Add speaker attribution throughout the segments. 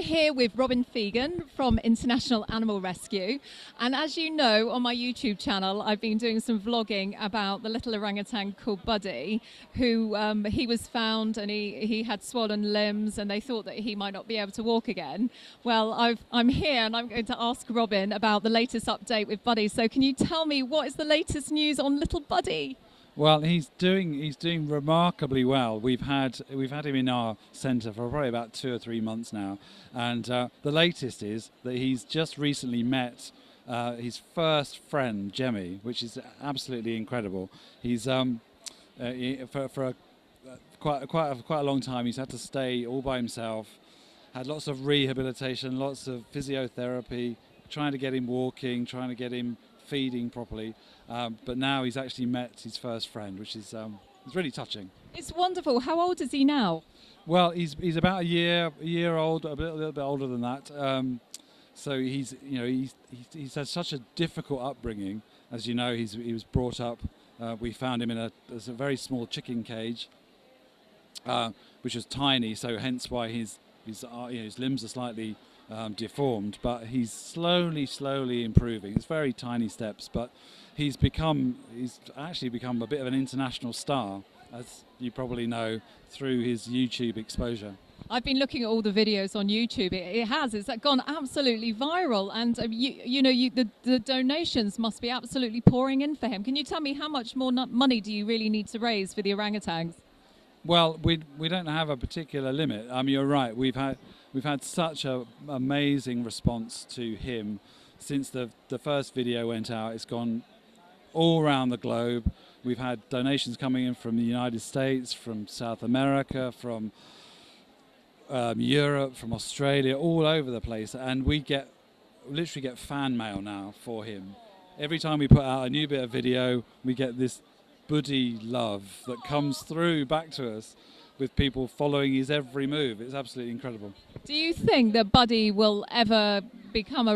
Speaker 1: here with Robin Fegan from International Animal Rescue, and as you know, on my YouTube channel I've been doing some vlogging about the little orangutan called Budi, who he was found and he had swollen limbs and they thought that he might not be able to walk again. Well, I'm here and I'm going to ask Robin about the latest update with Budi. So can you tell me what is the latest news on little Budi?
Speaker 2: Well, he's doing remarkably well. We've had him in our centre for probably about 2 or 3 months now, and the latest is that he's just recently met his first friend, Jemmy, which is absolutely incredible. He's for quite a long time he's had to stay all by himself, had lots of rehabilitation, lots of physiotherapy, trying to get him walking, trying to get him feeding properly, but now he's actually met his first friend, which is it's really touching. It's
Speaker 1: wonderful. How old is he now?
Speaker 2: Well, he's about a year old, a little bit older than that. So he's had such a difficult upbringing. As you know, he was brought up. We found him in a very small chicken cage, which was tiny. So hence why his limbs are slightly deformed, but he's slowly improving. It's very tiny steps, but he's actually become a bit of an international star, as you probably know, through his YouTube exposure.
Speaker 1: I've been looking at all the videos on YouTube. It's gone absolutely viral, and the donations must be absolutely pouring in for him. Can you tell me how much more money do you really need to raise for the orangutans?
Speaker 2: Well, we don't have a particular limit. You're right. We've had such an amazing response to him since the first video went out. It's gone all around the globe. We've had donations coming in from the United States, from South America, from Europe, from Australia, all over the place, and we literally get fan mail now for him. Every time we put out a new bit of video, we get this Budi love that comes through back to us, with people following his every move. It's absolutely incredible.
Speaker 1: Do you think that Budi will ever become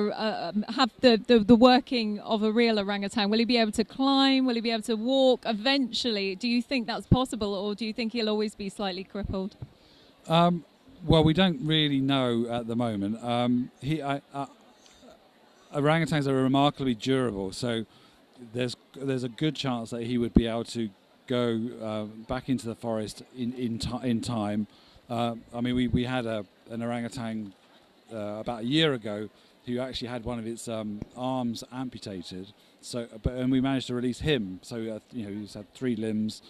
Speaker 1: have the working of a real orangutan? Will he be able to climb? Will he be able to walk eventually? Do you think that's possible, or do you think he'll always be slightly crippled?
Speaker 2: Well, we don't really know at the moment. Orangutans are remarkably durable, so there's a good chance that he would be able to go back into the forest in time. We had an orangutan about a year ago who actually had one of its arms amputated. And we managed to release him. So he's had 3 limbs,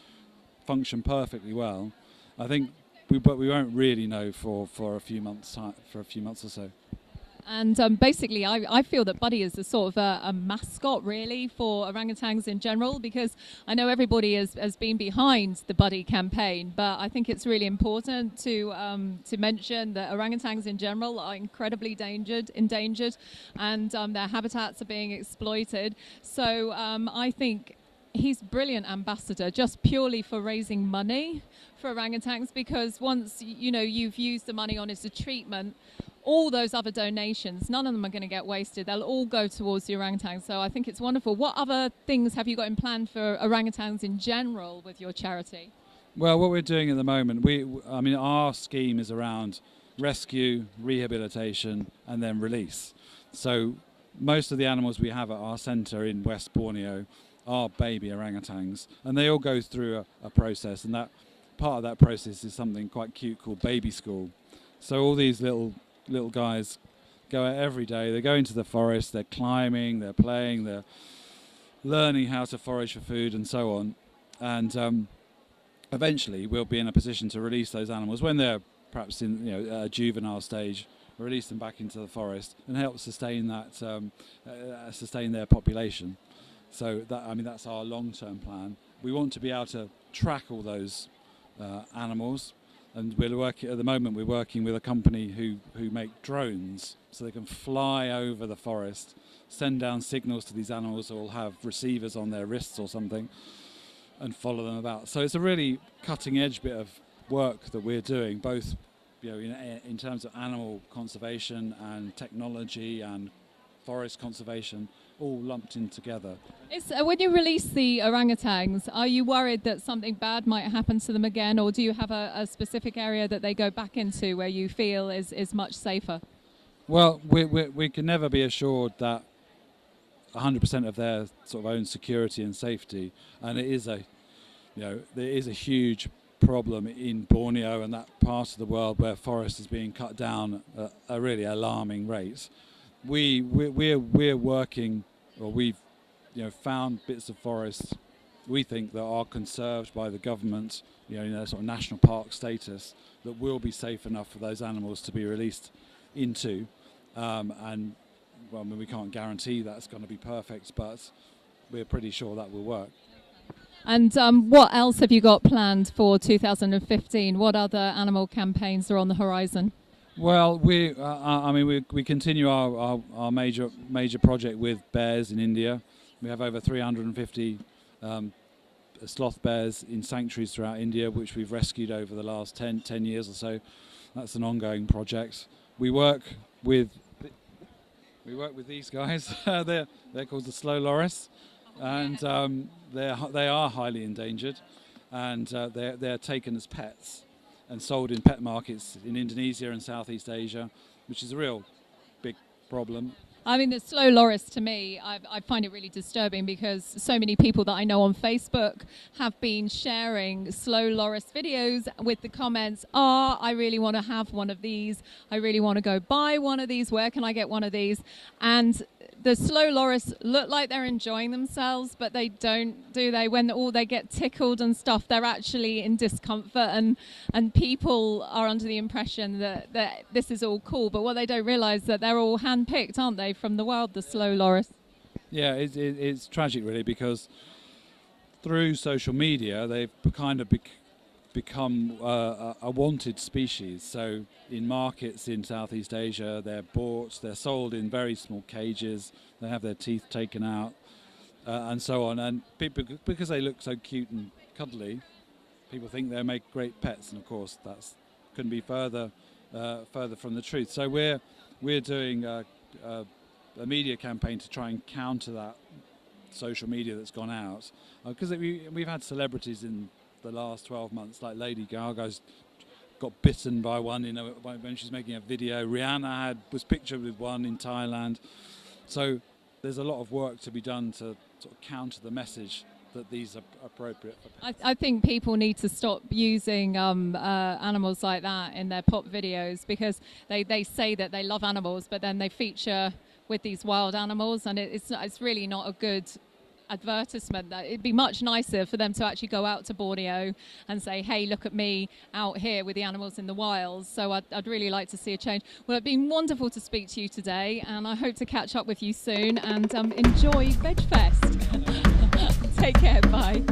Speaker 2: function perfectly well. I think, but we won't really know for a few months or so.
Speaker 1: And basically, I feel that Budi is a sort of a mascot, really, for orangutans in general, because I know everybody has been behind the Budi campaign, but I think it's really important to mention that orangutans in general are incredibly endangered, and their habitats are being exploited. So I think he's a brilliant ambassador, just purely for raising money for orangutans, because once you've used the money on his treatment, all those other donations, none of them are going to get wasted. They'll all go towards the orangutans. So I think it's wonderful. What other things have you got in plan for orangutans in general with your charity?
Speaker 2: Well, what we're doing at the moment, our scheme is around rescue, rehabilitation, and then release. So most of the animals we have at our centre in West Borneo are baby orangutans, and they all go through a process, and that part of that process is something quite cute called baby school. So all these little guys go out every day. They go into the forest, they're climbing, they're playing, they're learning how to forage for food and so on. And eventually we'll be in a position to release those animals when they're perhaps in a juvenile stage, release them back into the forest and help sustain sustain their population. So that's our long-term plan. We want to be able to track all those animals. And at the moment we're working with a company who make drones, so they can fly over the forest, send down signals to these animals, or have receivers on their wrists or something, and follow them about. So it's a really cutting-edge bit of work that we're doing, both in terms of animal conservation and technology and forest conservation, all lumped in together.
Speaker 1: When you release the orangutans, are you worried that something bad might happen to them again, or do you have a specific area that they go back into where you feel is much safer?
Speaker 2: Well, we can never be assured that 100% of their sort of own security and safety, and it is there is a huge problem in Borneo and that part of the world where forest is being cut down at a really alarming rate. We're working, or we've found bits of forest we think that are conserved by the government, in their sort of national park status, that will be safe enough for those animals to be released into. And well, I mean, we can't guarantee that's going to be perfect, but we're pretty sure that will work.
Speaker 1: And what else have you got planned for 2015? What other animal campaigns are on the horizon?
Speaker 2: Well, we continue our major project with bears in India. We have over 350 sloth bears in sanctuaries throughout India, which we've rescued over the last 10 years or so. That's an ongoing project. We work with these guys. They're called the slow loris, and they are highly endangered, and they're taken as pets and sold in pet markets in Indonesia and Southeast Asia, which is a real big problem.
Speaker 1: I mean, the slow loris, to me, I find it really disturbing because so many people that I know on Facebook have been sharing slow loris videos with the comments, I really want to have one of these. I really want to go buy one of these. Where can I get one of these? And the slow loris look like they're enjoying themselves, but they don't, do they? When they get tickled and stuff, they're actually in discomfort, and people are under the impression that this is all cool, but what they don't realize that they're all hand-picked, aren't they, from the wild, the slow loris?
Speaker 2: Yeah, it's tragic really, because through social media they've kind of become a wanted species. So in markets in Southeast Asia, they're bought, they're sold in very small cages, they have their teeth taken out, and so on. And people, because they look so cute and cuddly, people think they make great pets, and of course that's couldn't be further from the truth. So we're doing a media campaign to try and counter that social media that's gone out, because we've had celebrities in the last 12 months, like Lady Gaga's got bitten by one when she's making a video. Rihanna was pictured with one in Thailand. So there's a lot of work to be done to sort of counter the message that these are appropriate for pets.
Speaker 1: I think people need to stop using animals like that in their pop videos, because they say that they love animals, but then they feature with these wild animals, and it's really not a good advertisement. That it'd be much nicer for them to actually go out to Borneo and say, hey, look at me out here with the animals in the wild. So I'd really like to see a change. Well, it's been wonderful to speak to you today, and I hope to catch up with you soon, and enjoy VegFest. Take care, bye.